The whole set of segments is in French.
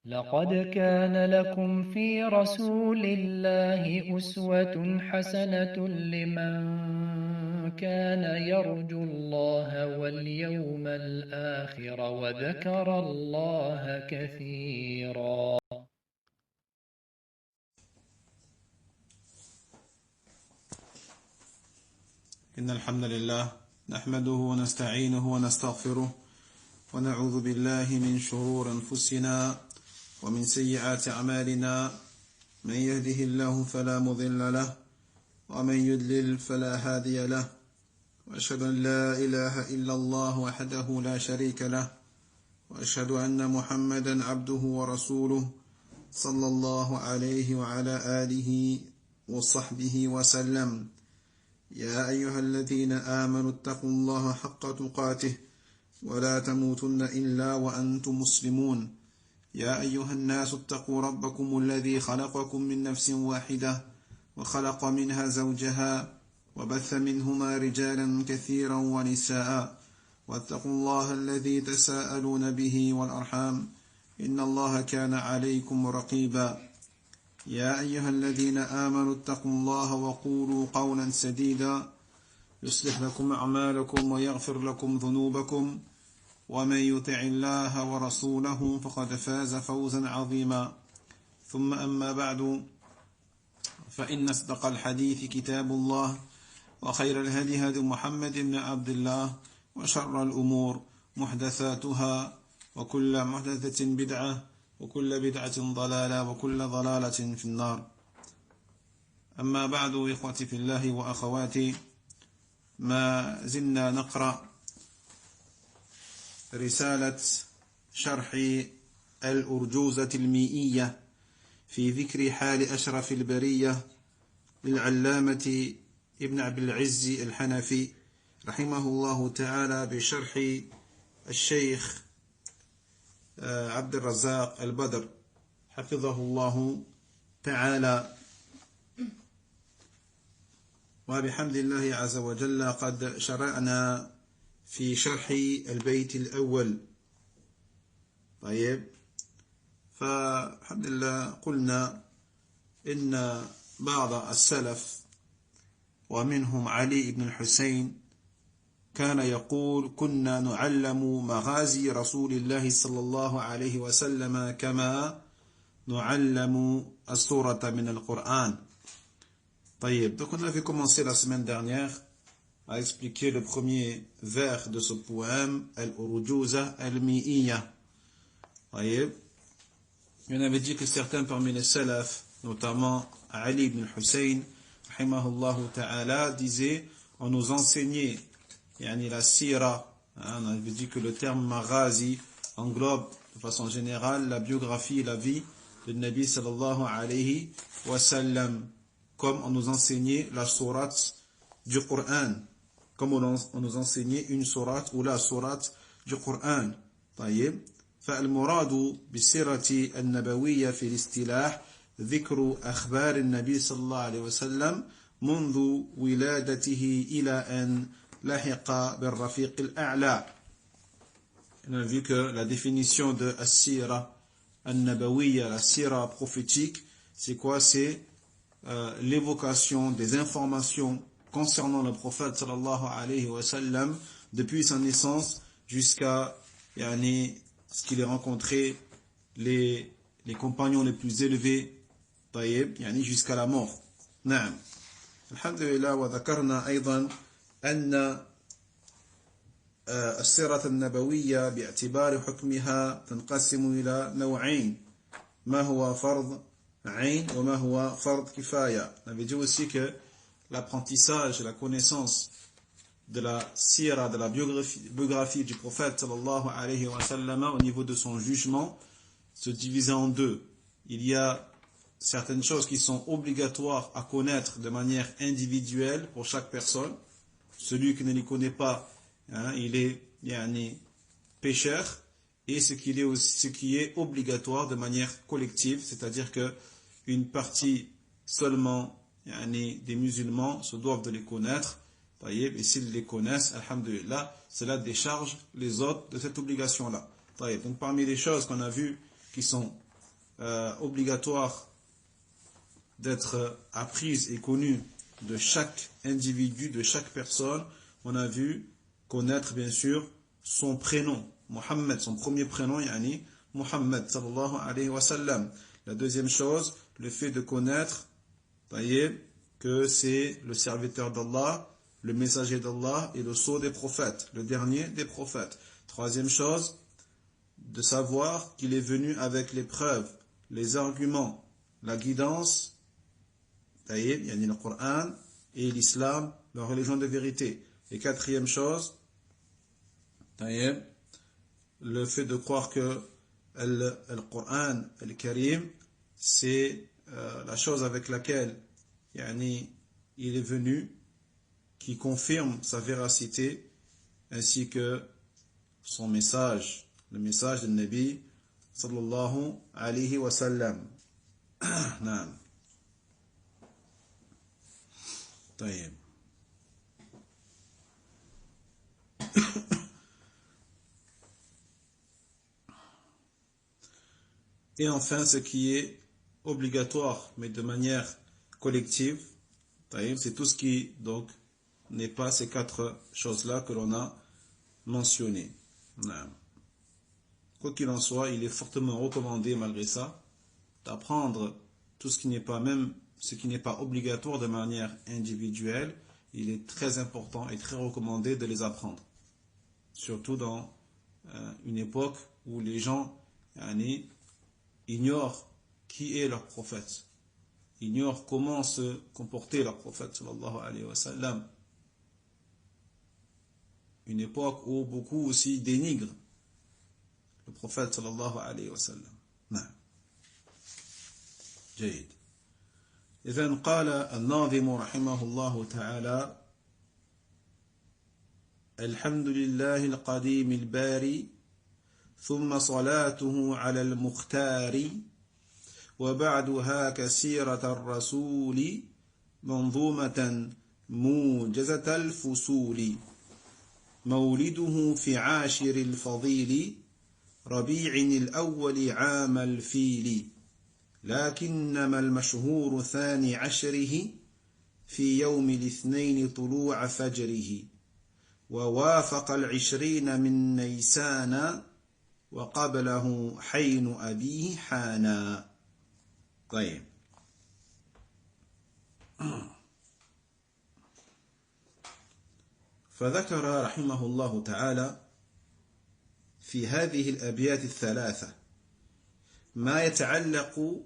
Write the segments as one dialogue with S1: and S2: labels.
S1: لقد كان لكم في رسول الله أسوة حسنة لمن كان يرجو الله واليوم الآخر وذكر الله كثيرا.
S2: إن الحمد لله نحمده ونستعينه ونستغفره ونعوذ بالله من شرور أنفسنا ومن سيئات أعمالنا. من يهده الله فلا مضل له ومن يضلل فلا هادي له، وأشهد أن لا إله إلا الله وحده لا شريك له، وأشهد أن محمدا عبده ورسوله صلى الله عليه وعلى آله وصحبه وسلم. يا أيها الذين آمنوا اتقوا الله حق تقاته ولا تموتن إلا وأنتم مسلمون. يا أيها الناس اتقوا ربكم الذي خلقكم من نفس واحدة وخلق منها زوجها وبث منهما رجالا كثيرا ونساء، واتقوا الله الذي تساءلون به والأرحام إن الله كان عليكم رقيبا. يا أيها الذين آمنوا اتقوا الله وقولوا قولا سديدا يصلح لكم أعمالكم ويغفر لكم ذنوبكم، ومن يطع الله ورسوله فقد فاز فوزا عظيما. ثم أما بعد، فإن أصدق الحديث كتاب الله، وخير الهدي هدي محمد بن عبد الله، وشر الأمور محدثاتها، وكل محدثة بدعة، وكل بدعة ضلالة، وكل ضلالة في النار. أما بعد، إخوتي في الله وأخواتي، ما زلنا نقرأ رسالة شرح الأرجوزة المئية في ذكر حال أشرف البرية للعلامة ابن عبد العز الحنفي رحمه الله تعالى، بشرح الشيخ عبد الرزاق البدر حفظه الله تعالى. وبحمد الله عز وجل قد شرعنا في شرح البيت الأول. طيب، فالحمد لله قلنا إن بعض السلف ومنهم علي بن الحسين كان يقول: كنا نعلم مغازي رسول الله صلى الله عليه وسلم كما نعلم السورة من القرآن. طيب, donc on avait commencé la semaine dernière à expliquer le premier vers de ce poème, Al-Urjuza Al-Mi'iyya. Voyez, on avait dit que certains parmi les salaf, notamment Ali ibn Hussein, rahimahullah ta'ala, disaient: on nous enseignait la sira. On avait dit que le terme maghazi englobe de façon générale la biographie et la vie de Nabi sallallahu alayhi wa sallam, comme on nous enseignait la sourate du Coran, comme on nous enseignait une sourate ou la sourate du Coran. طيب, فالمراد بالسيرة النبوية في الاصطلاح ذكر أخبار النبي صلى الله عليه وسلم منذ ولادته إلى أن لحق بالرفيق الأعلى. On a vu que la définition de as-sira an-nabawiyya, la sira prophétique, c'est quoi? C'est l'évocation des informations concernant le prophète sallallahu alayhi wa sallam depuis sa naissance jusqu'à ce qu'il ait rencontré les compagnons les plus élevés, jusqu'à la mort. نعم. الحمد لله. وذكرنا أيضا أن السيرة النبوية باعتبار حكمها تنقسم إلى نوعين: ما هو فرض عين وما هو فرض كفاية. On avait dit aussi que l'apprentissage et la connaissance de la sira, de la biographie du prophète sallallahu alayhi wa sallam au niveau de son jugement se divisait en deux. Il y a certaines choses qui sont obligatoires à connaître de manière individuelle pour chaque personne. Celui qui ne les connaît pas, il est pécheur. Et ce qui est obligatoire de manière collective, c'est-à-dire que une partie seulement des musulmans se doivent de les connaître. Et s'ils les connaissent, alhamdulillah, cela décharge les autres de cette obligation-là. Donc parmi les choses qu'on a vues qui sont obligatoire d'être apprise et connue de chaque individu, de chaque personne. On a vu connaître bien sûr son prénom, Mohammed, son premier prénom, yani Mohammed sallallahu alayhi wa sallam. La deuxième chose, le fait de connaître, voyez, que c'est le serviteur d'Allah, le messager d'Allah et le sceau des prophètes, le dernier des prophètes. Troisième chose, de savoir qu'il est venu avec les preuves, les arguments, la guidance, il y a le Coran et l'islam, la religion de vérité. Et quatrième chose, le fait de croire que le Coran, le Karim, c'est la chose avec laquelle il est venu, qui confirme sa véracité, ainsi que son message, le message du Nabi sallallahu alayhi wa sallam. Et enfin, ce qui est obligatoire, mais de manière collective, c'est tout ce qui donc n'est pas ces quatre choses-là que l'on a mentionnées. Quoi qu'il en soit, il est fortement recommandé malgré ça d'apprendre tout ce qui n'est pas, même ce qui n'est pas obligatoire de manière individuelle. Il est très important et très recommandé de les apprendre. Surtout dans une époque où les gens ignorent qui est leur prophète, ignorent comment se comporter leur prophète sallallahu alayhi wa sallam. Une époque où beaucoup aussi dénigrent le prophète sallallahu alayhi wa sallam. جيد. إذن قال الناظم رحمه الله تعالى: الحمد لله القديم الباري ثم صلاته على المختار وبعدها كسيرة الرسول منظومة موجزة الفصول مولده في عاشر الفضيل ربيع الأول عام الفيل لكنما المشهور ثاني عشره في يوم الاثنين طلوع فجره ووافق 20 من نيسان وقبله حين أبيه حانا. طيب، فذكر رحمه الله تعالى في هذه الأبيات الثلاثة ما يتعلق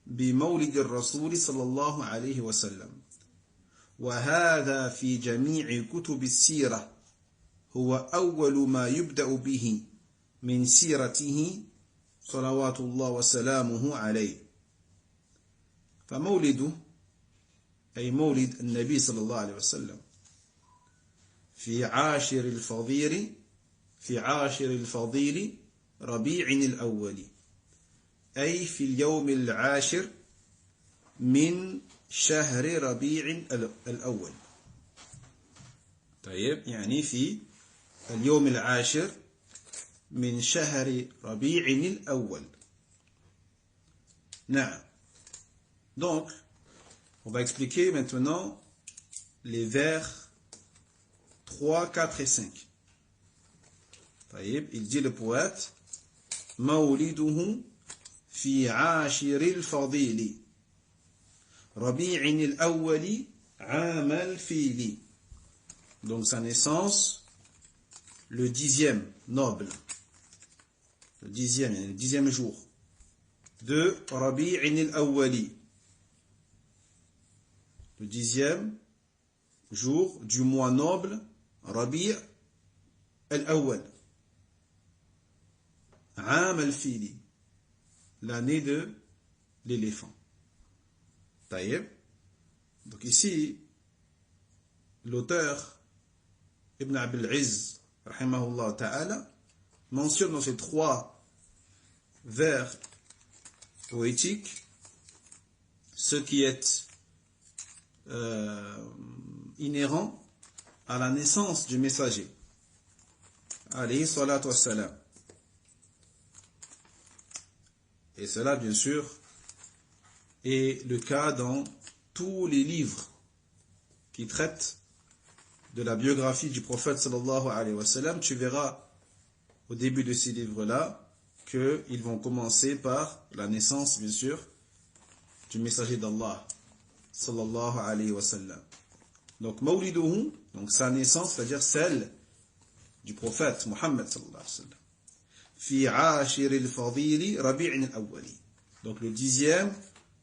S2: بمولد الرسول صلى الله عليه وسلم، وهذا في جميع كتب السيرة هو أول ما يبدأ به من سيرته صلوات الله وسلامه عليه. فمولده أي مولد النبي صلى الله عليه وسلم في عاشر الفضيل ربيع الأول، أي في اليوم العاشر من شهر ربيع الأول. طيب، يعني في اليوم العاشر من شهر ربيع الأول. نعم. Donc, on va expliquer maintenant les vers 3, 4 et 5. طيب, il dit le poète: مولده في عاشر الفضيل ربيع الأول عام الفيل. Donc sa naissance, le 10e noble, le 10e jour de Rabi' al-Awwali, le 10e jour du mois noble Rabi' al-Awwal, Aam al-Fili, l'année de l'éléphant. Taïeb. Donc ici, l'auteur Ibn Abil Izz, rahimahullah ta'ala, mentionne dans ces 3 vers poétiques ce qui est inhérent à la naissance du messager, alayhi salatu wassalam. Et cela, bien sûr, est le cas dans tous les livres qui traitent de la biographie du prophète sallallahu alayhi wa sallam. Tu verras au début de ces livres-là qu'ils vont commencer par la naissance, bien sûr, du messager d'Allah sallallahu alayhi wa sallam. Donc, mawliduhu, donc sa naissance, c'est-à-dire celle du prophète Muhammad sallallahu alayhi wa sallam. Fi ashir al-fadili Rabi' al-awwali. Donc, le 10e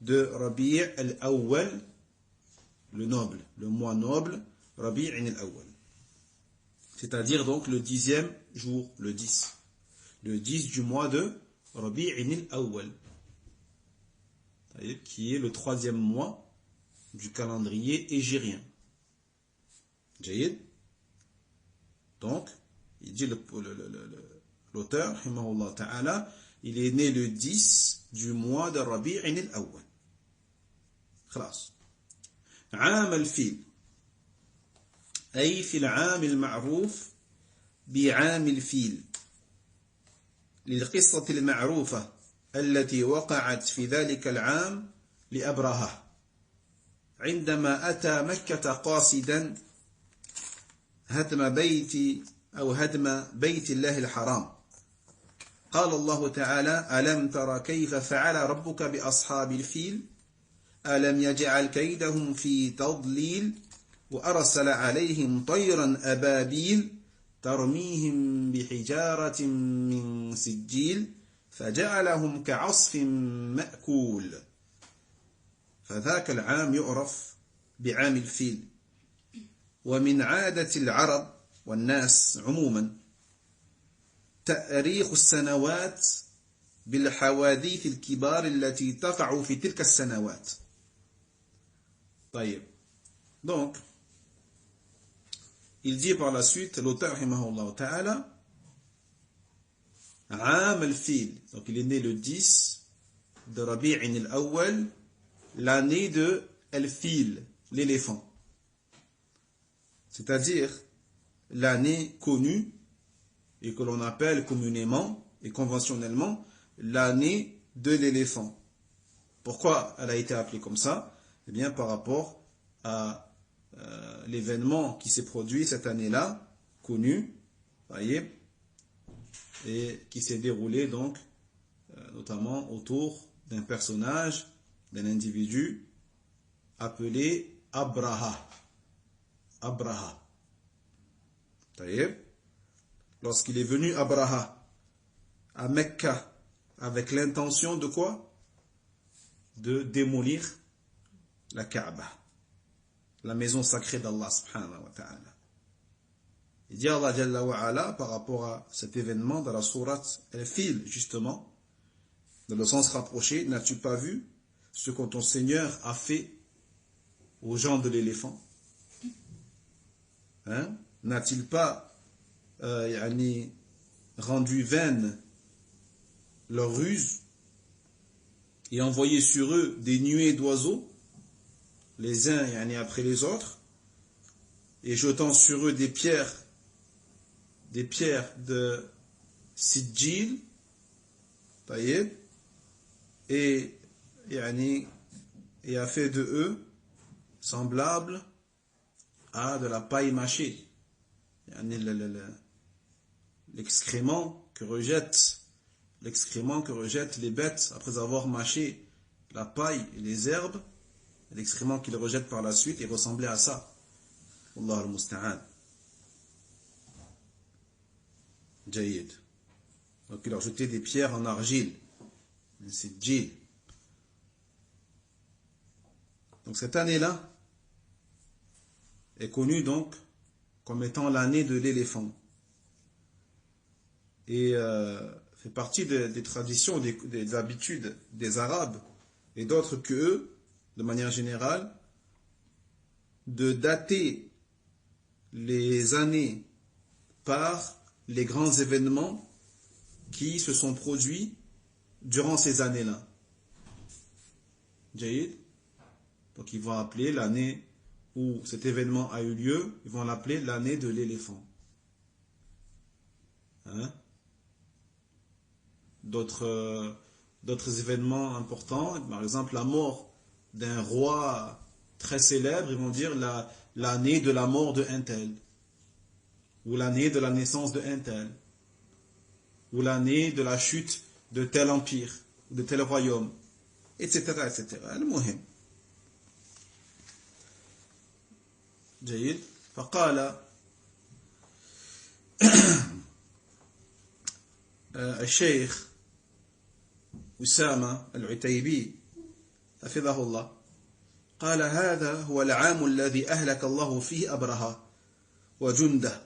S2: de Rabi' al-awwal, le noble, le mois noble, Rabi' al-awwal. C'est-à-dire donc le 10e jour, le 10. Le 10 du mois de Rabi' al-awwal, qui est le 3e mois du calendrier hégirien. Jayid. Donc, il dit l'auteur, rahimahullah ta'ala, il est né le 10 du mois de Rabi' al-awwal. خلاص. عام الفيل أي في العام المعروف بعام الفيل للقصة المعروفة التي وقعت في ذلك العام لأبرهة عندما أتى مكة قاصدا هدم بيت الله الحرام. قال الله تعالى: ألم تر كيف فعل ربك بأصحاب الفيل ألم يجعل كيدهم في تضليل وأرسل عليهم طيرا أبابيل ترميهم بحجارة من سجيل فجعلهم كعصف مأكول. فذاك العام يعرف بعام الفيل. ومن عادة العرب والناس عموما تأريخ السنوات بالحوادث الكبار التي تقع في تلك السنوات. طيب. Donc, il dit par la suite, l'auteur, rahimahullah ta'ala, Aam al-Fil. Donc, il est né le 10 de Rabi' al-Awwal, l'année de al-Fil, l'éléphant. C'est-à-dire l'année connue et que l'on appelle communément et conventionnellement l'année de l'éléphant. Pourquoi elle a été appelée comme ça? Eh bien, par rapport à l'événement qui s'est produit cette année-là, connu, voyez, et qui s'est déroulé donc notamment autour d'un personnage, d'un individu appelé Abraha. Abraha. Lorsqu'il est venu Abraha à Mecca avec l'intention de quoi? De démolir la Kaaba, la maison sacrée d'Allah subhanahu wa ta'ala. Il dit Allah Jalla wa ala par rapport à cet événement dans la sourate Al-Fil, justement, dans le sens rapproché: n'as-tu pas vu ce que ton Seigneur a fait aux gens de l'éléphant? Hein? N'a-t-il pas rendu vaine leur ruse et envoyé sur eux des nuées d'oiseaux, les uns après les autres, et jetant sur eux des pierres de Sijil, et a fait de eux semblables à de la paille mâchée, l'excrément que rejettent les bêtes après avoir mâché la paille et les herbes, l'excrément qu'ils rejettent par la suite, et ressemblait à ça. Wallahu al-musta'an. Jayid. Donc il leur jetait des pierres en argile. C'est Jil. Donc cette année-là est connue donc comme étant l'année de l'éléphant. Et fait partie des traditions, des habitudes des Arabes et d'autres que eux, de manière générale, de dater les années par les grands événements qui se sont produits durant ces années-là. Jayid. Donc ils vont appeler l'année où cet événement a eu lieu, ils vont l'appeler l'année de l'éléphant. Hein? D'autres d'autres événements importants, par exemple la mort d'un roi très célèbre, ils vont dire l'année de la mort de un tel, ou l'année de la naissance de un tel, ou l'année de la chute de tel empire, de tel royaume, etc. etc. المهم جيد. فقال الشيخ أسامة العتيبي حفظه الله قال هذا هو العام الذي أهلك الله فيه أبرهة وجنده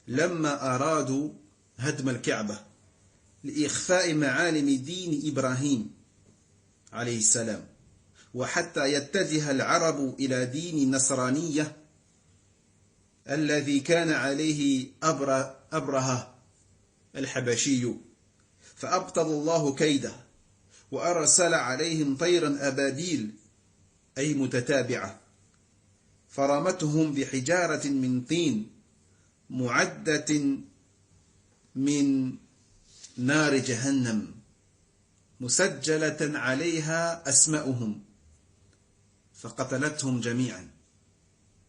S2: لما أرادوا هدم الكعبة لإخفاء معالم دين إبراهيم عليه السلام وحتى يتجه العرب إلى دين النصرانية الذي كان عليه أبرهة الحبشي فأبطل الله كيده وأرسل عليهم طيرا أبابيل أي متتابعة فرمتهم بحجارة من طين معدة من نار جهنم مسجلة عليها أسماؤهم فقتلتهم جميعا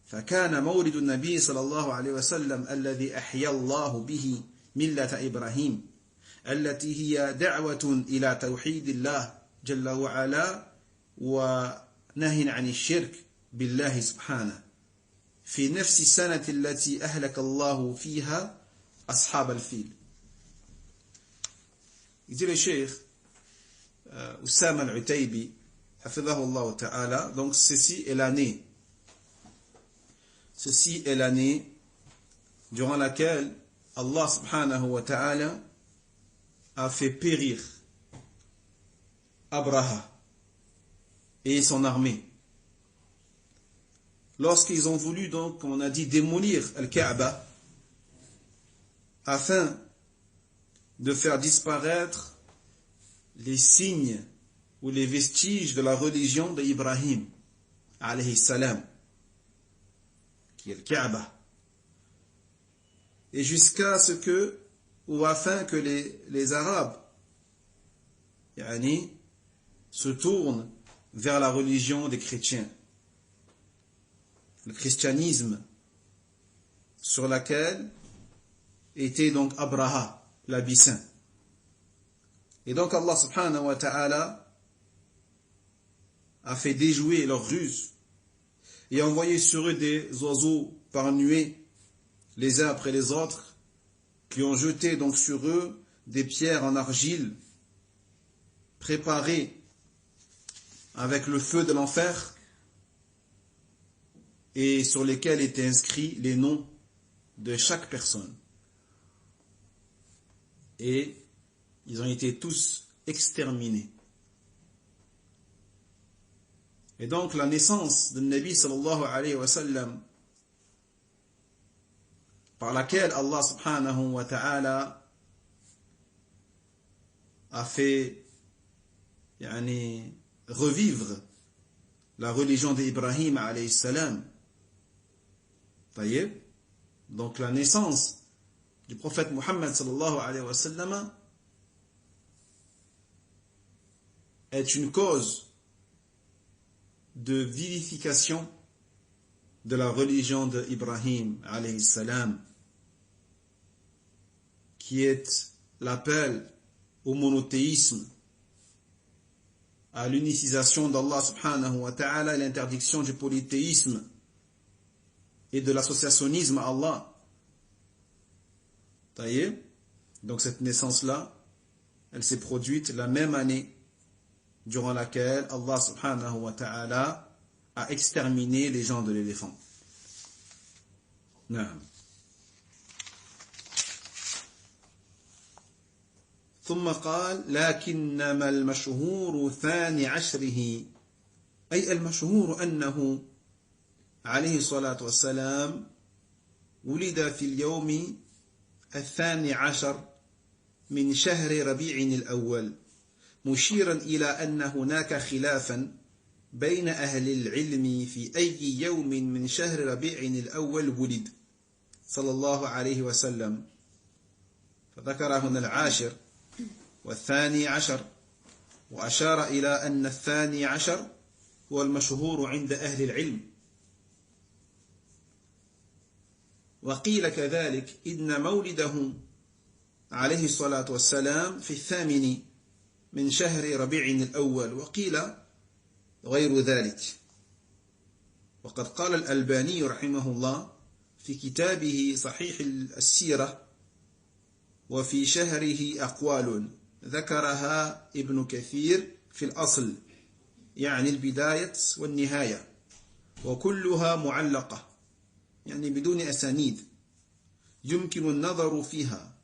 S2: فكان مولد النبي صلى الله عليه وسلم الذي أحيا الله به ملة إبراهيم التي هي دعوة إلى توحيد الله جل وعلا ونهي عن الشرك بالله سبحانه في نفس السنة التي أهلك الله فيها أصحاب الفيل. Il dit le cheikh Oussama al-Utaybi hafidhahullah ta'ala, donc ceci est l'année durant laquelle Allah subhanahu wa ta'ala a fait périr Abraha et son armée. Lorsqu'ils ont voulu, donc, comme on a dit, démolir Al-Kaaba afin de faire disparaître les signes ou les vestiges de la religion d'Ibrahim, alayhi salam, qui est le Kaaba. Et jusqu'à ce que, ou afin que les Arabes se tournent vers la religion des chrétiens, le christianisme, sur laquelle était donc Abraha, l'Abyssin. Et donc Allah subhanahu wa ta'ala a fait déjouer leurs ruses et a envoyé sur eux des oiseaux par nuée, les uns après les autres, qui ont jeté donc sur eux des pierres en argile préparées avec le feu de l'enfer et sur lesquelles étaient inscrits les noms de chaque personne. Et ils ont été tous exterminés. Et donc la naissance de Nabi sallallahu alayhi wa sallam, par laquelle Allah subhanahu wa ta'ala a fait revivre la religion d'Ibrahim alayhi salam. Donc la naissance du prophète Muhammad sallallahu alayhi wa sallam est une cause de vivification de la religion d'Ibrahim alayhi salam, qui est l'appel au monothéisme, à l'unicisation d'Allah subhanahu wa ta'ala, l'interdiction du polythéisme et de l'associationnisme à Allah. Donc cette naissance-là, elle s'est produite la même année durant laquelle Allah subhanahu wa ta'ala a exterminé les gens de l'éléphant. ثم قال لكنما المشهور ثاني عشره أي المشهور أنه عليه الصلاة والسلام ولد في اليوم الثاني عشر من شهر ربيع الأول مشيرا إلى أن هناك خلافا بين أهل العلم في أي يوم من شهر ربيع الأول ولد صلى الله عليه وسلم فذكر هنا العاشر والثاني عشر وأشار إلى أن الثاني عشر هو المشهور عند أهل العلم. وقيل كذلك إن مولده عليه الصلاة والسلام في 8 من شهر ربيع الأول، وقيل غير ذلك. وقد قال الألباني رحمه الله في كتابه صحيح السيرة: وفي شهره أقوال ذكرها ابن كثير في الأصل، يعني البداية والنهاية، وكلها معلقة، يعني بدون أسانيد، يمكن النظر فيها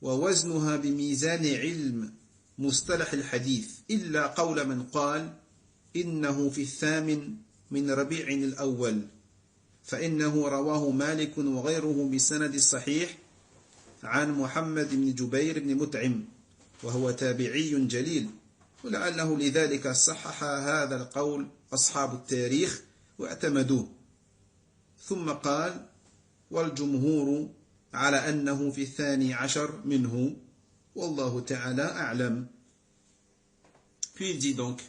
S2: ووزنها بميزان علم مصطلح الحديث، إلا قول من قال إنه في 8 من ربيع الأول، فإنه رواه مالك وغيره بسند الصحيح عن محمد بن جبير بن مطعم، وهو تابعي جليل، ولعله لذلك صحح هذا القول أصحاب التاريخ واعتمدوه. ثم قال: والجمهور على أنه في 12 منه، والله تعالى أعلم. Puis il dit donc,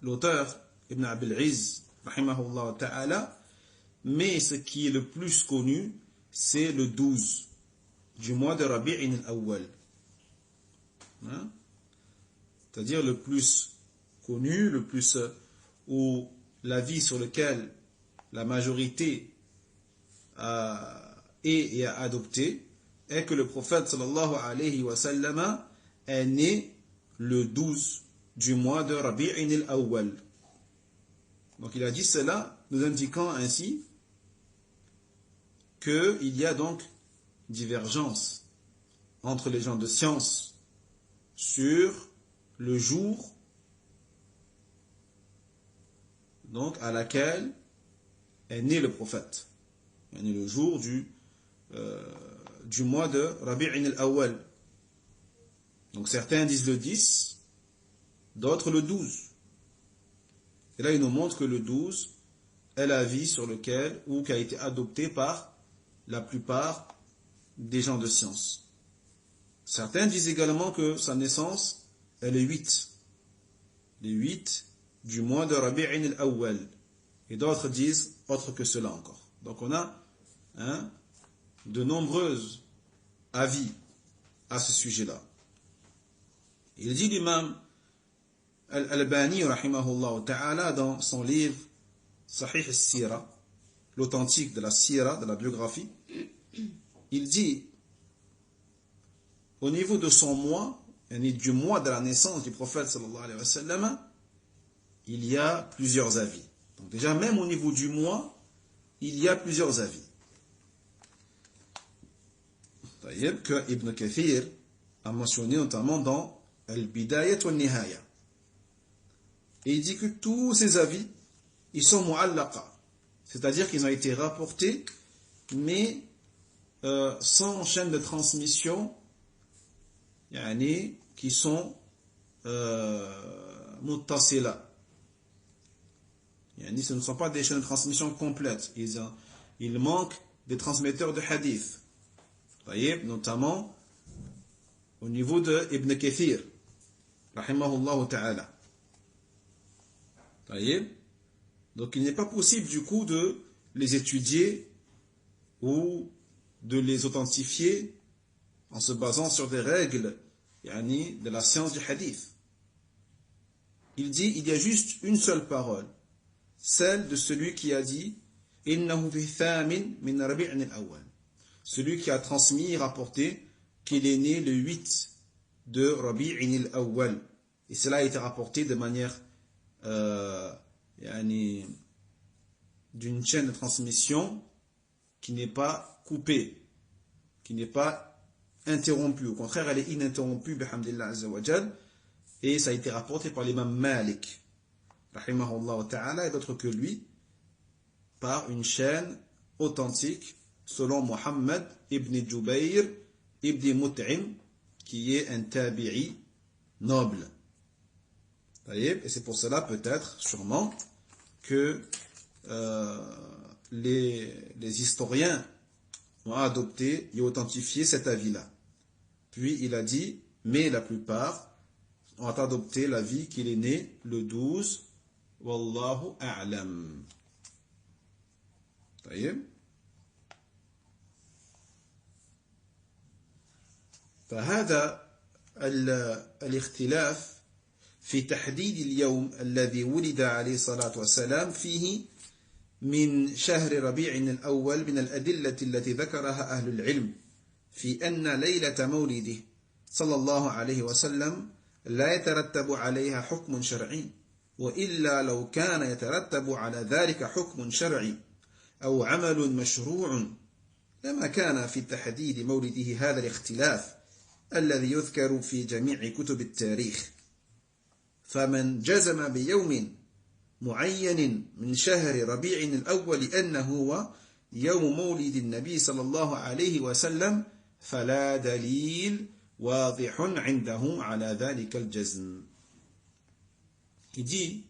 S2: l'auteur Ibn Abil Izz, rahimahullah ta'ala, mais ce qui est le plus connu, c'est le 12 du mois de Rabi'in al-Awwal. Hein? C'est-à-dire le plus connu, le plus où l'avis sur lequel la majorité est à adopter est que le prophète sallallahu alayhi wa sallam est né le 12 du mois de Rabi'in al-Awwal. Donc il a dit cela, nous indiquant ainsi qu'il y a donc divergence entre les gens de science sur le jour donc à laquelle est né le prophète. Il est né le jour du mois de Rabi'in al-Awwal. Donc certains disent le 10, d'autres le 12. Et là il nous montre que le 12 est l'avis sur lequel, ou qui a été adopté par la plupart des gens de science. Certains disent également que sa naissance est le 8. Le 8 du mois de Rabi'in al-Awwal. Et d'autres disent autre que cela encore. Donc on a de nombreux avis à ce sujet-là. Il dit l'imam Al-Albani rahimahullah ta'ala dans son livre Sahih al-Sira, l'authentique de la Sira, de la biographie, il dit au niveau de son mois, du mois de la naissance du prophète sallallahu alayhi wa sallam, il y a plusieurs avis. Donc déjà même au niveau du mois, il y a plusieurs avis. Que Ibn Kathir a mentionné notamment dans Al-Bidayat wa Nihaya. Et il dit que tous ces avis, ils sont mu'allaqa, c'est-à-dire qu'ils ont été rapportés, mais sans chaîne de transmission, qui sont muttasila. Ce ne sont pas des chaînes de transmission complètes. Il manque des transmetteurs de hadith. Notamment au niveau de Ibn Kathir, rahimahullah ta'ala. Donc il n'est pas possible du coup de les étudier ou de les authentifier en se basant sur des règles de la science du hadith. Il dit, il y a juste une seule parole, celle de celui qui a dit innahu fi thamin min rabi'in al-awwal, celui qui a transmis et rapporté qu'il est né le 8 de Rabi'in al-Awwal, et cela a été rapporté de manière d'une chaîne de transmission qui n'est pas coupée, qui n'est pas interrompue, au contraire elle est ininterrompue bihamdillah azza wa jal, et ça a été rapporté par l'imam Malik rahimahullah ta'ala et d'autres que lui par une chaîne authentique selon Muhammad ibn Jubayr ibn Mut'im, qui est un tabi'i noble. Et c'est pour cela peut-être, sûrement, que les historiens ont adopté et authentifié cet avis-là. Puis il a dit, mais la plupart on va adopter l'avis qu'il est né le 12. Wallahu a'lam. طيب. فهذا الاختلاف في تحديد اليوم الذي ولد عليه الصلاة والسلام فيه من شهر ربيع الأول من الأدلة التي ذكرها أهل العلم في أن ليلة مولده صلى الله عليه وسلم لا يترتب عليها حكم شرعي، وإلا لو كان يترتب على ذلك حكم شرعي أو عمل مشروع لما كان في تحديد مولده هذا الاختلاف الذي يذكر في جميع كتب التاريخ. فمن جزم بيوم معين من شهر ربيع الأول أنه هو يوم مولد النبي صلى الله عليه وسلم فلا دليل واضح عنده على ذلك الجزم. Il dit,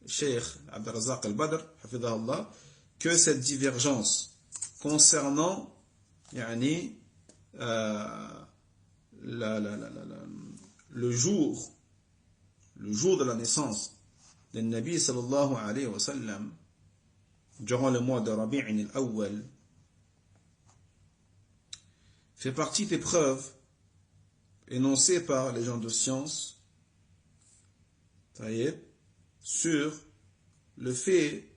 S2: Cheikh Abdelrazak al-Badr, hafidahullah, que cette divergence concernant yani, le jour de la naissance du Nabi sallallahu alayhi wa sallam durant le mois de Rabi' al-Awwal fait partie des preuves énoncées par les gens de science sur le fait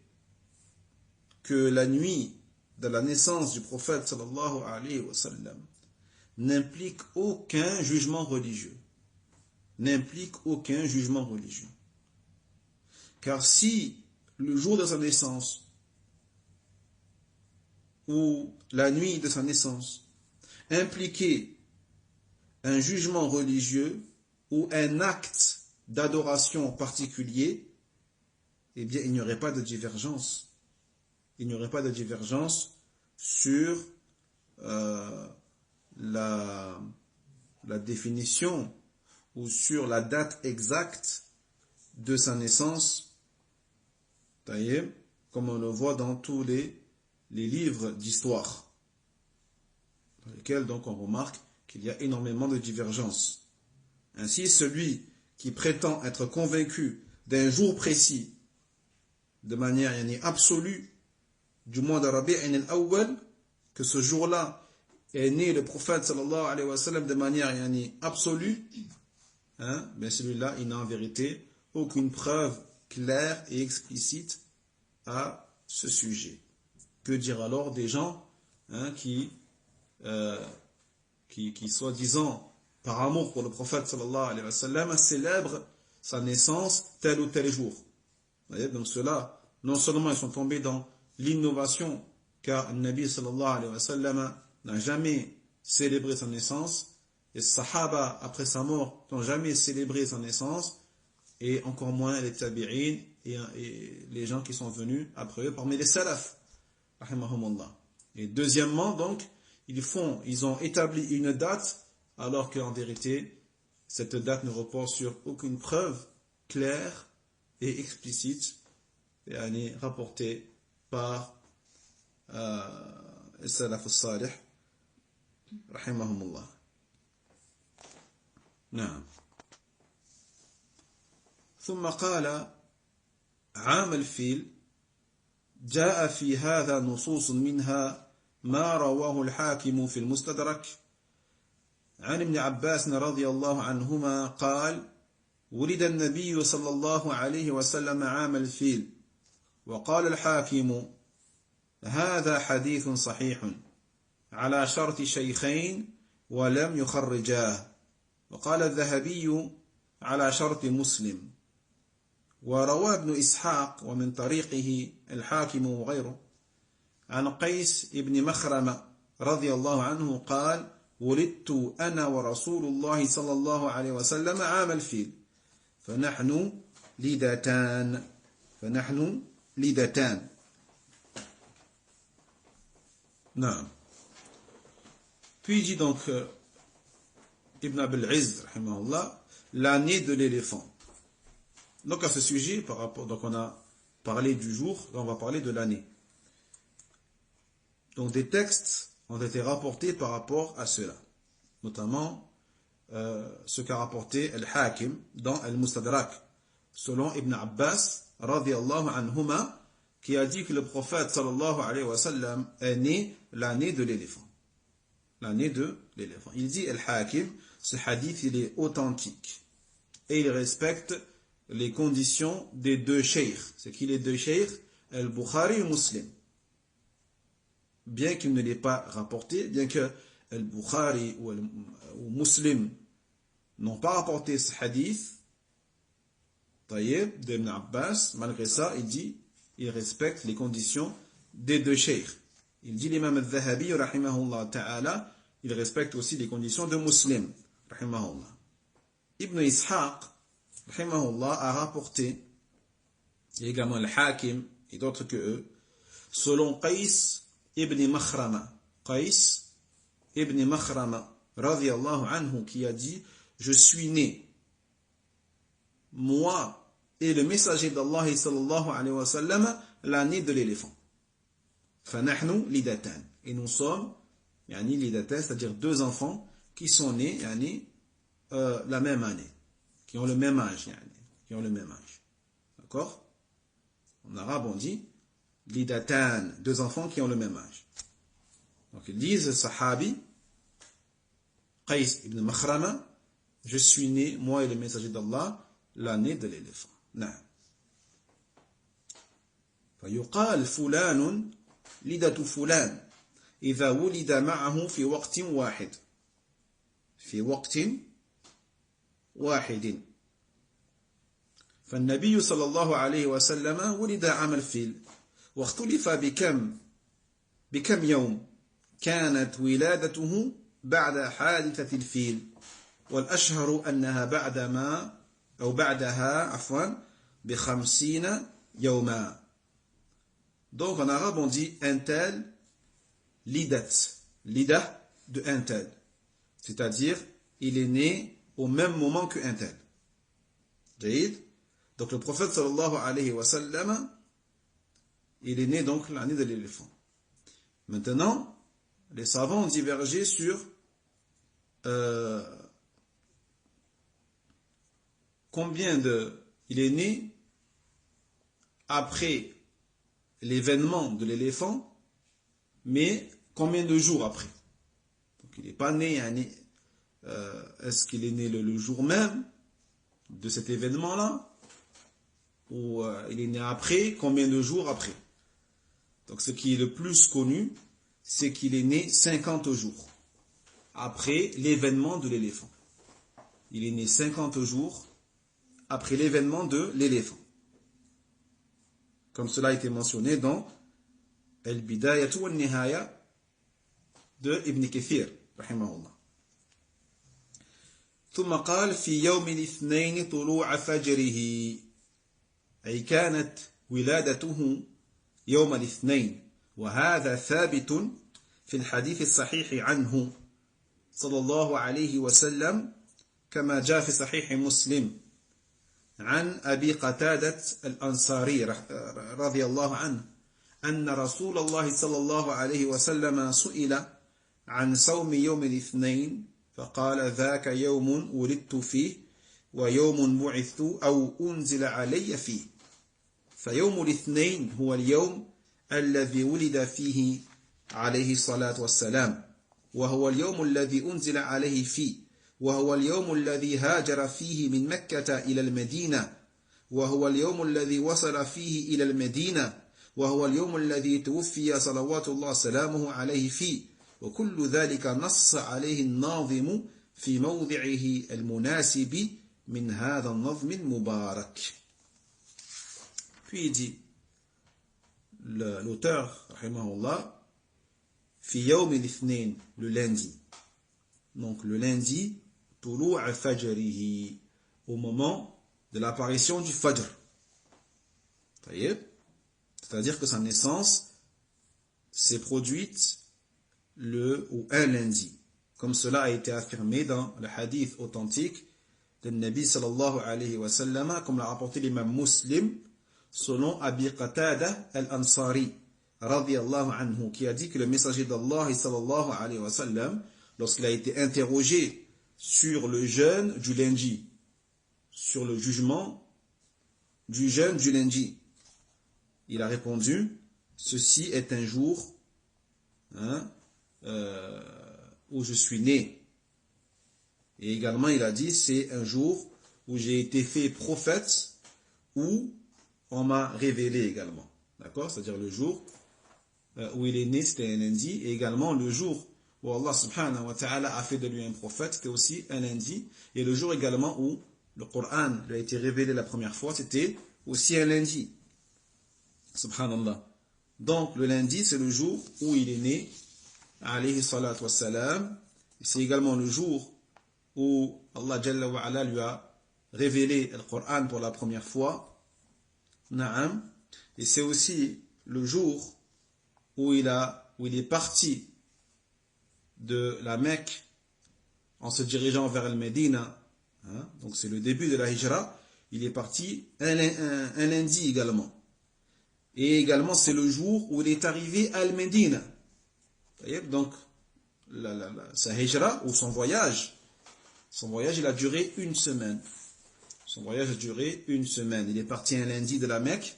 S2: que la nuit de la naissance du prophète sallallahu alayhi wa sallam n'implique aucun jugement religieux. Car si le jour de sa naissance ou la nuit de sa naissance impliquait un jugement religieux ou un acte d'adoration particulier, eh bien il n'y aurait pas de divergence. Il n'y aurait pas de divergence sur la définition ou sur la date exacte de sa naissance, comme on le voit dans tous les livres d'histoire, dans lesquels donc on remarque qu'il y a énormément de divergences. Ainsi, celui qui prétend être convaincu d'un jour précis, de manière absolue, du mois de Rabi' al-Awwal, que ce jour-là est né le prophète sallallahu alayhi wa sallam de manière absolue, mais celui-là, il n'a en vérité aucune preuve claire et explicite à ce sujet. Que dire alors des gens qui soi-disant, par amour pour le prophète sallallahu alayhi wa sallam, célèbrent sa naissance tel ou tel jour? Vous voyez, donc ceux-là, non seulement ils sont tombés dans l'innovation, car le Nabi sallallahu alayhi wa sallam n'a jamais célébré sa naissance, les Sahaba, après sa mort, n'ont jamais célébré sa naissance, et encore moins les Tabi'in et les gens qui sont venus après eux, parmi les Salaf. Et deuxièmement, donc, ils ont établi une date, alors qu'en vérité, cette date ne repose sur aucune preuve claire et explicite, et rapportée par السلف الصالح رحمهم الله. نعم. ثم قال عام الفيل جاء في هذا نصوص منها ما رواه الحاكم في المستدرك عن ابن عباس رضي الله عنهما قال ولد النبي صلى الله عليه وسلم عام الفيل. وقال الحاكم هذا حديث صحيح على شرط شيخين ولم يخرجاه. وقال الذهبي على شرط مسلم. وروى ابن إسحاق ومن طريقه الحاكم وغيره عن قيس ابن مخرمة رضي الله عنه قال ولدت أنا ورسول الله صلى الله عليه وسلم عام الفيل فنحن لدتان. Non. Puis il dit donc Ibn Abil Izz, l'année de l'éléphant. Donc à ce sujet, donc on a parlé du jour, là on va parler de l'année. Donc des textes ont été rapportés par rapport à cela. Notamment ce qu'a rapporté Al-Hakim dans Al-Mustadrak, selon Ibn Abbas, radiyallahu anhuma, qui a dit que le prophète sallallahu alayhi wa sallam est né l'année de l'éléphant. L'année de l'éléphant. Il dit Al-Hakim, ce hadith il est authentique et il respecte les conditions des deux cheikhs. C'est qui les deux cheikhs? Al-Bukhari et Muslim. Bien qu'il ne l'ait pas rapporté, bien que Al-Bukhari ou Muslim n'ont pas rapporté ce hadith, Taïeb d'Ibn Abbas, malgré ça, il dit, il respecte les conditions des deux cheikhs. Il dit l'imam al-Dhahabi, rahimahullah ta'ala, il respecte aussi les conditions de Muslim, rahimahullah. Ibn Ishaq, rahimahullah, a rapporté, et également le Hakim et d'autres que eux, selon Qais ibn Makhrama. Qais ibn Makhrama, radiyallahu anhu, qui a dit, je suis né, moi et le messager d'Allah sallallahu alayhi wa sallam, l'année de l'éléphant. فَنَحْنُ لِدَتَانِ. Et nous sommes, yani lidatan, c'est-à-dire deux enfants qui sont nés, yani, la même année, qui ont le même âge, yani, qui ont le même âge. D'accord? En arabe, on dit lidatan, deux enfants qui ont le même âge. Donc ils disent, sahabi, Qais ibn Makhrama, je suis né, moi et le messager d'Allah, l'année de l'éléphant. نعم. فيقال فلان لدة فلان إذا ولد معه في وقت واحد. في وقت واحد. فالنبي صلى الله عليه وسلم ولد عام الفيل، واختلف بكم يوم كانت ولادته بعد حادثة الفيل، والأشهر أنها بعدها ب50 يوما. Donc en arabe on dit un tel lidat, lidah de un tel, c'est-à-dire il est né au même moment que un tel. Jaïd. Donc le prophète sallallahu alayhi wa sallam, il est né donc l'année de l'éléphant. Maintenant, les savants ont divergé sur combien il est né après l'événement de l'éléphant, mais combien de jours après. Donc il n'est pas né, est-ce qu'il est né le jour même de cet événement-là, ou il est né après, combien de jours après. Donc ce qui est le plus connu, c'est qu'il est né 50 jours après l'événement de l'éléphant. Il est né 50 jours après l'événement de l'éléphant. Comme cela a été mentionné dans Al-Bidayatu wal-Nihaya de Ibn Kathir, rahimahullah. ثم قال في يوم الاثنين طلوع فجره، أي كانت ولادته يوم الاثنين، وهذا ثابت في الحديث الصحيح عنه صلى الله عليه وسلم كما جاء في صحيح مسلم عن أبي قتادة الأنصاري رضي الله عنه أن رسول الله صلى الله عليه وسلم سئل عن صوم يوم الاثنين فقال ذاك يوم ولدت فيه ويوم بعثت أو أنزل علي فيه. فيوم الاثنين هو اليوم الذي ولد فيه عليه الصلاة والسلام، وهو اليوم الذي أنزل عليه فيه، وهو اليوم الذي هاجر فيه من مكة إلى المدينة، وهو اليوم الذي وصل فيه إلى المدينة، وهو اليوم الذي توفي صلوات الله وسلامه عليه فيه، وكل ذلك نص عليه الناظم في موضعه المناسب من هذا النظم المبارك. Puis il dit, l'auteur, rahimahullah, fi yawm al-ithnain, le lundi. Donc le lundi, tulu' fajrihi, au moment de l'apparition du fajr. C'est-à-dire que sa naissance s'est produite un lundi, comme cela a été affirmé dans le hadith authentique de Nabi sallallahu alayhi wa sallam, comme l'a rapporté l'imam Muslim, selon Abi Qatada al-Ansari, radiyallahu anhu, qui a dit que le messager d'Allah sallallahu alayhi wa sallam, lorsqu'il a été interrogé sur le jeûne du lundi, sur le jugement du jeûne du lundi. Il a répondu, ceci est un jour où je suis né. Et également, il a dit, c'est un jour où j'ai été fait prophète, où on m'a révélé également. D'accord? C'est-à-dire le jour où il est né, c'était un lundi. Et également, le jour où Allah subhanahu wa ta'ala a fait de lui un prophète, c'était aussi un lundi. Et le jour également où le Coran lui a été révélé la première fois, c'était aussi un lundi. Subhanallah. Donc, le lundi, c'est le jour où il est né, alayhi salatu wassalam. C'est également le jour où Allah Jalla wa ala lui a révélé le Coran pour la première fois. Na'am. Et c'est aussi le jour où il est parti de la Mecque en se dirigeant vers le Médina. Donc c'est le début de la Hijra. Il est parti un lundi également. Et également c'est le jour où il est arrivé à Al-Médina. Donc sa Hijra ou son voyage, il a duré une semaine. Son voyage a duré une semaine. Il est parti un lundi de la Mecque.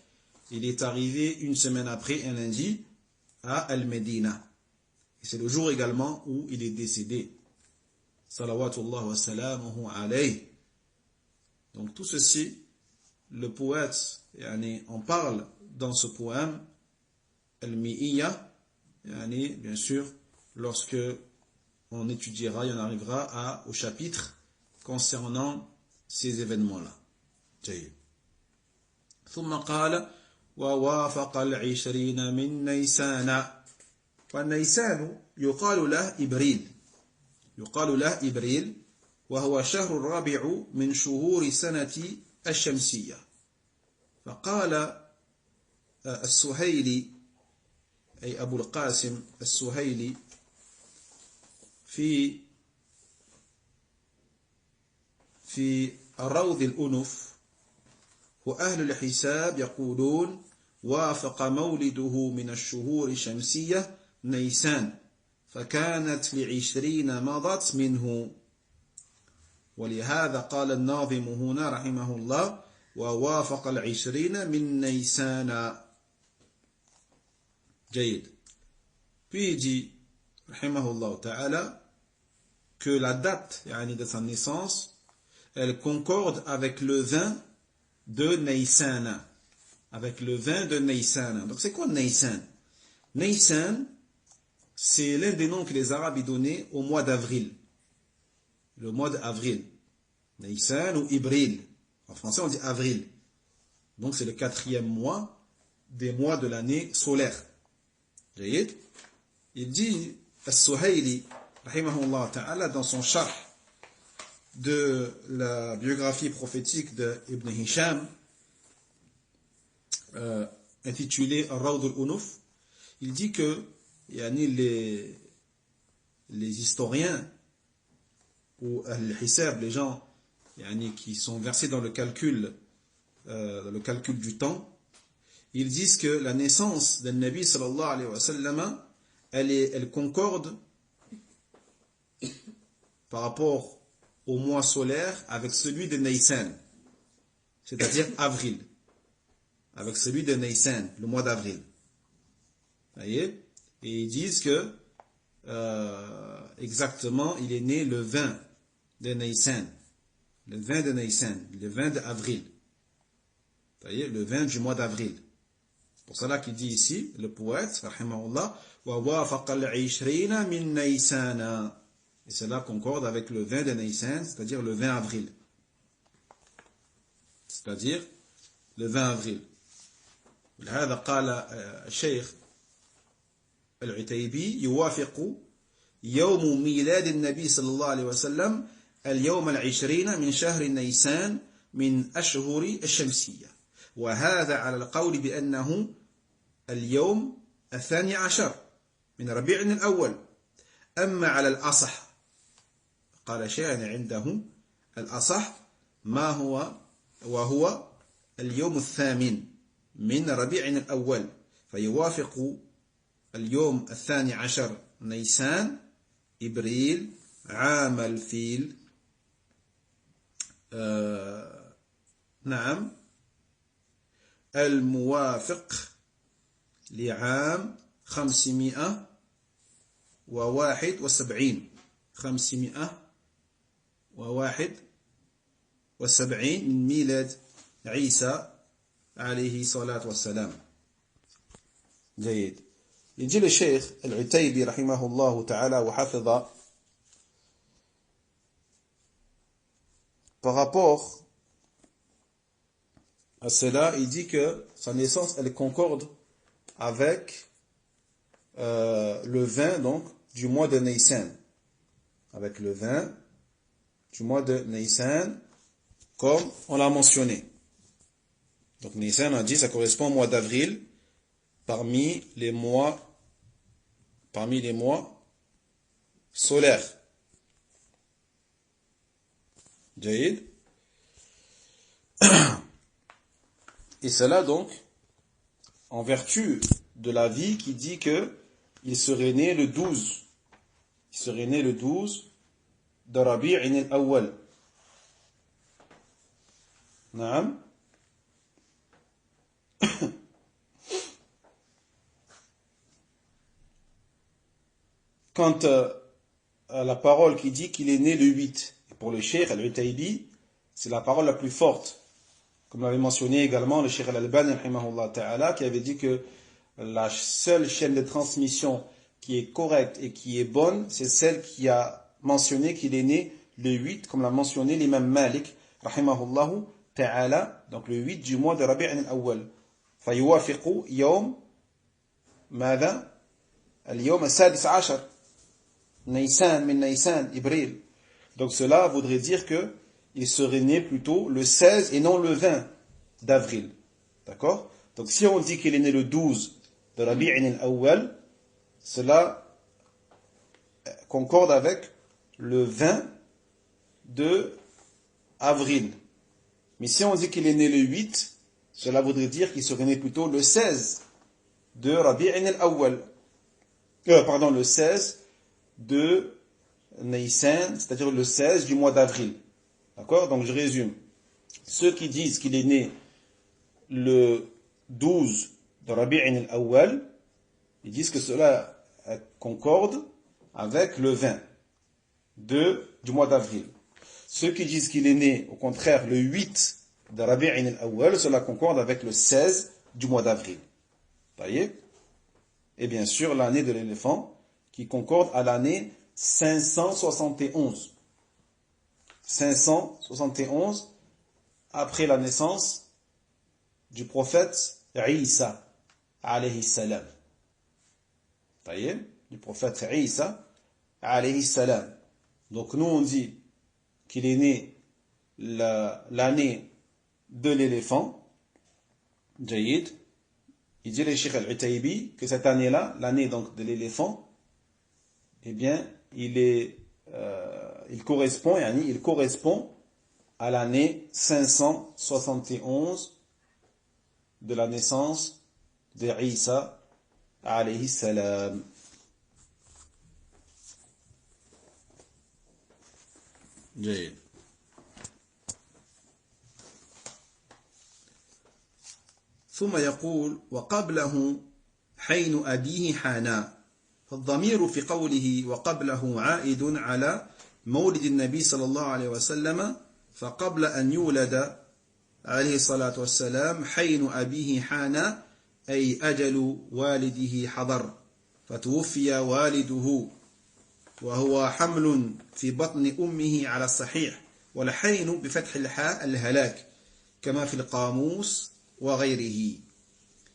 S2: Il est arrivé une semaine après, un lundi, à Al-Médina. Et c'est le jour également où il est décédé. Salawatullah wa salamuhu alayhi. Donc tout ceci, le poète en parle dans ce poème, Al-Mi'iyya, bien sûr, lorsque on étudiera et on arrivera au chapitre concernant ces événements-là. جيد. ثم قال ووافق العشرين من نيسان. والنيسان يقال له إبريل وهو الشهر الرابع من شهور سنة الشمسية. فقال السهيلي أي أبو القاسم السهيلي في الروض الأنف وأهل الحساب يقولون وافق مولده من الشهور الشمسية نيسان فكانت ل20 مضت منه. ولهذا قال الناظم هنا رحمه الله ووافق 20 من نيسان. جيد. Puis il dit rahimahullah ta'ala que la date de sa naissance elle concorde avec le vin de Naysan. Avec le vin de Naysan. Donc c'est quoi Naysan? Naysan, c'est l'un des noms que les Arabes y donnaient au mois d'avril. Le mois d'avril. Naysan ou Ibril. En français on dit avril. Donc c'est le 4e mois des mois de l'année solaire. Il dit As-Suhayli, rahimahullah ta'ala, dans son charh de la biographie prophétique de Ibn Hisham, intitulée Ar-Rawd al-Unuf, il dit que les historiens ou al-Hisab, les gens qui sont versés dans le calcul du temps, ils disent que la naissance d'un Nabi sallallahu alayhi wa sallam, elle concorde par rapport au mois solaire avec celui de Naysan, c'est-à-dire avril, avec celui de Naysan, le mois d'avril. Voyez? Et ils disent que exactement, il est né le 20 de Naysan, le 20 d'avril. Voyez, le 20 du mois d'avril. C'est pour cela qu'il dit ici, le poète, rahimahullah, wa wafaqa al-20 min Naysana. Et cela concorde avec le 20 de Naysan, c'est-à-dire le 20 avril. C'est-à-dire le 20 avril. ولهذا قال الشيخ العتيبي يوافق يوم ميلاد النبي صلى الله عليه وسلم اليوم 20 من شهر نيسان من أشهر الشمسية. وهذا على القول بأنه اليوم 12 من ربيع الأول. أما على الأصح قال شيئا عنده الأصح ما هو وهو اليوم 8 من ربيع الأول فيوافق اليوم 12 نيسان إبريل عام الفيل نعم الموافق لعام 571 من ميلاد عيسى عليه الصلاة والسلام. جيد. يجي الشيخ العتيبي رحمه الله تعالى وحفظ par rapport à cela, il dit que sa naissance, elle concorde avec le 20 donc, du mois de Nissan. Avec le 20 du mois de Nissan, comme on l'a mentionné. Donc Nissan, on a dit, ça correspond au mois d'avril, parmi les mois solaires. Jaïd. Et cela donc, en vertu de la vie qui dit que il serait né le 12. Il serait né le 12 de Rabi'in al-Awwal. Naam. Quant à la parole qui dit qu'il est né le 8, et pour le Cheikh al-Utaybi, c'est la parole la plus forte. Comme l'avait mentionné également le Cheikh al-Albani, qui avait dit que la seule chaîne de transmission qui est correcte et qui est bonne, c'est celle qui a mentionné qu'il est né le 8, comme l'a mentionné l'imam Malik, rahimahullahu ta'ala, donc le 8 du mois de Rabi'in al-Awwal. فيوافق يوم ماذا؟ اليوم السادس عشر Nissan min Nissan, Ibril. Donc cela voudrait dire que il serait né plutôt le 16 et non le 20 d'avril. D'accord? Donc si on dit qu'il est né le 12 de Rabi'in al-Awwal, cela concorde avec le 20 de avril. Mais si on dit qu'il est né le 8, cela voudrait dire qu'il serait né plutôt le 16 de Rabi'in al-Awwal. Pardon, le 16 de Nissan, c'est-à-dire le 16 du mois d'avril. D'accord? Donc je résume. Ceux qui disent qu'il est né le 12 de Rabi'in al-Awwal, ils disent que cela concorde avec le 20 du mois d'avril. Ceux qui disent qu'il est né, au contraire, le 8 de Rabi'in al-Awwal, cela concorde avec le 16 du mois d'avril. Voyez? Et bien sûr, l'année de l'éléphant, qui concorde à l'année 571. 571 après la naissance du prophète Isa alayhi salam. Voyez, du prophète Isa alayhi salam. Donc nous on dit qu'il est né l'année de l'éléphant. Jaïd. Il dit le Cheikh al-Utaybi que cette année-là, l'année donc de l'éléphant, eh bien, il correspond à l'année 571 de la naissance de Isa alayhi salam. جيد. ثم يقول وقبله حين أبيه حانا، فالضمير في قوله وقبله عائد على مولد النبي صلى الله عليه وسلم، فقبل أن يولد عليه الصلاة والسلام حين أبيه حانا أي أجل والده حضر، فتوفي والده وهو حمل في بطن أمه على الصحيح، والحين بفتح الحاء الهلاك كما في القاموس وغيره.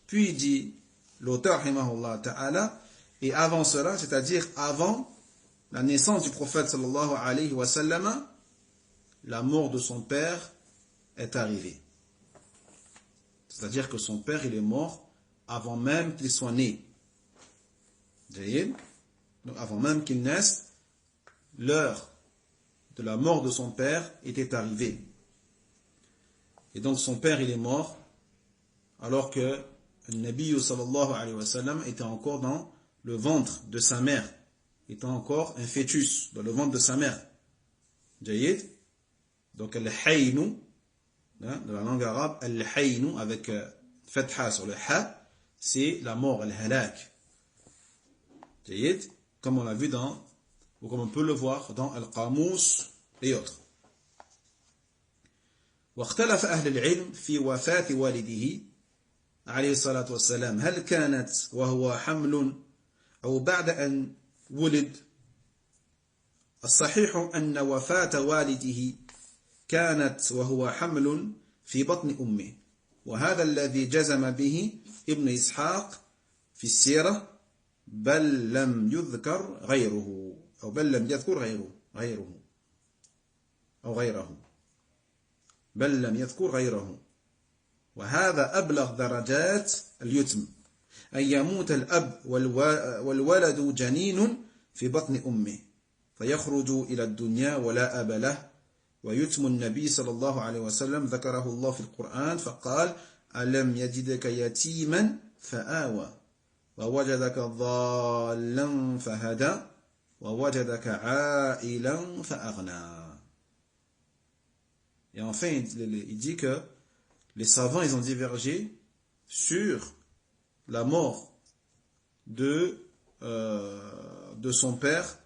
S2: Puis dit l'auteur rahimahullah ta'ala, et avant cela, c'est-à-dire avant la naissance du prophète sallallahu alayhi wa sallam, la mort de son père est arrivée. C'est-à-dire que son père il est mort avant même qu'il soit né. Donc avant même qu'il naisse, l'heure de la mort de son père était arrivée. Et donc son père il est mort alors que le Nabi sallallahu alayhi wa sallam était encore dans le ventre de sa mère, étant encore un fœtus dans le ventre de sa mère. Jayyid. Donc, al-haynu, de la langue arabe, al-haynu, avec fatha sur le ha, c'est la mort, al-halak. Comme on l'a vu dans, ou comme on peut le voir dans al-qamus et autres. واختلف أهل العلم في وفاة والده عليه الصلاة والسلام هل كانت وهو حمل أو بعد أن ولد. الصحيح أن وفاة والده كانت وهو حمل في بطن أمه، وهذا الذي جزم به ابن إسحاق في السيرة، بل لم يذكر غيره أو بل لم يذكر غيره وهذا أبلغ درجات اليتم، أن يموت الأب والولد جنين في بطن أمه فيخرج إلى الدنيا ولا أب له. ويتم النبي صلى الله عليه وسلم ذكره الله في القرآن فقال ألم يجدك يتيما فآوى ووجدك ضالا فهدى ووجدك عائلا فأغنى. Et enfin, il dit que les savants, ils ont divergé sur la mort de son père,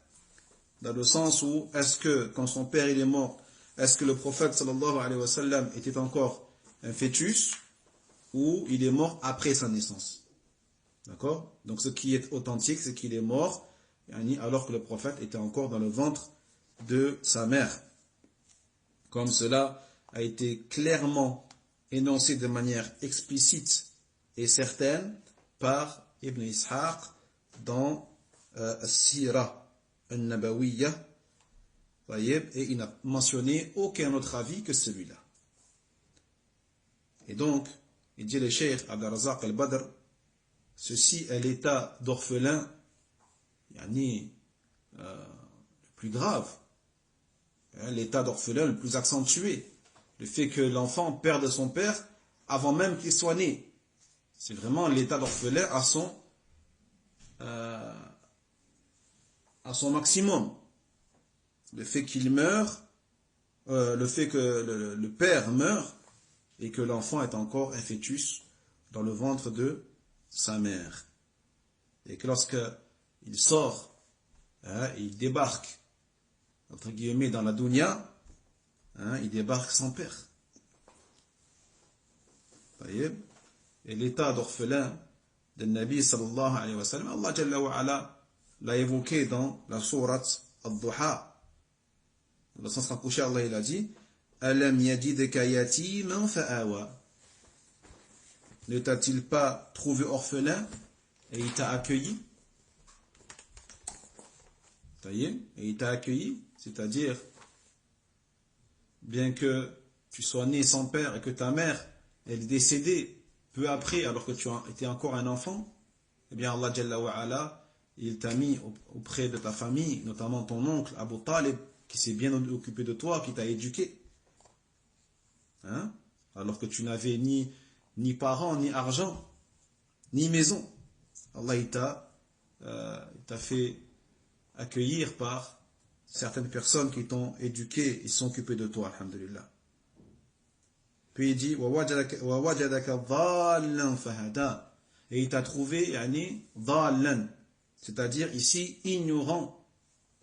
S2: dans le sens où, est-ce que, quand son père il est mort, est-ce que le prophète sallallahu alayhi wa sallam était encore un fœtus, ou il est mort après sa naissance. D'accord? Donc ce qui est authentique, c'est qu'il est mort, alors que le prophète était encore dans le ventre de sa mère. Comme cela a été clairement énoncé de manière explicite et certaine par Ibn Ishaq dans Sira al-Nabawiyya, et il n'a mentionné aucun autre avis que celui-là. Et donc, il dit le Cheikh Abdul Razak al-Badr, ceci est l'état d'orphelin le plus grave, l'état d'orphelin le plus accentué, le fait que l'enfant perde son père avant même qu'il soit né. C'est vraiment l'état d'orphelin à son maximum. Le fait qu'il meure, le fait que le père meurt et que l'enfant est encore un fœtus dans le ventre de sa mère. Et que lorsqu'il sort, il débarque, entre guillemets, dans la dunya, il débarque sans père. Et l'état d'orphelin de Nabi sallallahu alayhi wa sallam, Allah Jalla wa Ala l'a évoqué dans la sourate Al-Duha. Dans le sens rapproché, Allah il a dit Alam yajidka yatiman fa'awa. Ne t'a-t-il pas trouvé orphelin et il t'a accueilli? Et il t'a accueilli, c'est-à-dire, bien que tu sois né sans père et que ta mère elle est décédée peu après, alors que tu étais encore un enfant, eh bien Allah Jalla wa Ala, il t'a mis auprès de ta famille, notamment ton oncle Abu Talib, qui s'est bien occupé de toi, qui t'a éduqué. Alors que tu n'avais ni parents, ni argent, ni maison. Allah il t'a fait accueillir par certaines personnes qui t'ont éduqué et sont occupées de toi, alhamdulillah. Puis il dit وَوَجَدَكَ ضَالًّا فَهَدَى. Et il t'a trouvé ضَالًّا, c'est-à-dire ici ignorant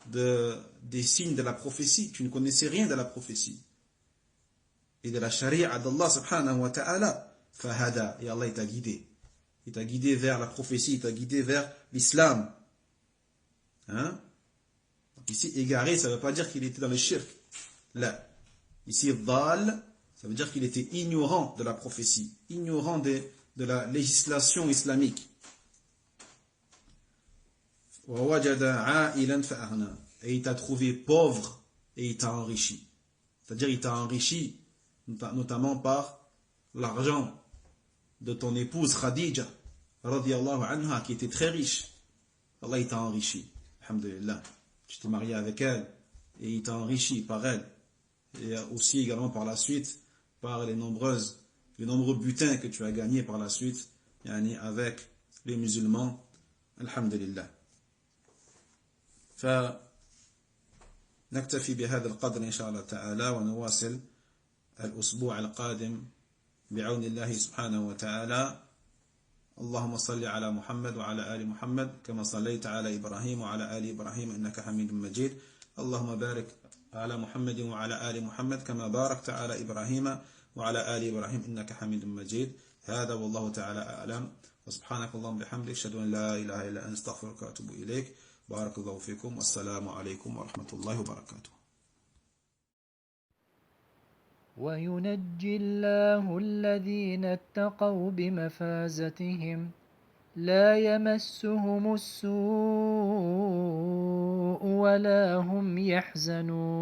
S2: des signes de la prophétie. Tu ne connaissais rien de la prophétie et de la charia d'Allah subhanahu wa ta'ala. Fahada, et Allah il t'a guidé. Il t'a guidé vers la prophétie, il t'a guidé vers l'islam. Donc ici, égaré, ça ne veut pas dire qu'il était dans le shirk. Là, ici, dhal, ça veut dire qu'il était ignorant de la prophétie, ignorant de la législation islamique. Et il t'a trouvé pauvre et il t'a enrichi. C'est-à-dire il t'a enrichi notamment par l'argent de ton épouse Khadija radiyallahu anha, qui était très riche. Allah il t'a enrichi, alhamdulillah. Tu t'es marié avec elle et il t'a enrichi par elle, et aussi également par la suite par les nombreux butins que tu as gagnés par la suite avec les musulmans, alhamdulillah. نكتفي بهذا القدر إن شاء الله تعالى، ونواصل الأسبوع القادم بعون الله سبحانه وتعالى. اللهم صل على محمد وعلى آل محمد كما صليت على إبراهيم وعلى آل إبراهيم إنك حميد مجيد. اللهم بارك على محمد وعلى آل محمد كما باركت على إبراهيم وعلى آل إبراهيم إنك حميد مجيد. هذا والله تعالى أعلم، وسبحانك اللهم بحمدك أشهد أن لا إله إلا أنت أستغفرك وأتوب إليك. بارك الله فيكم، والسلام عليكم ورحمة الله وبركاته.
S1: وينجي الله الذين اتقوا بمفازتهم لا يمسهم السوء ولا هم يحزنون.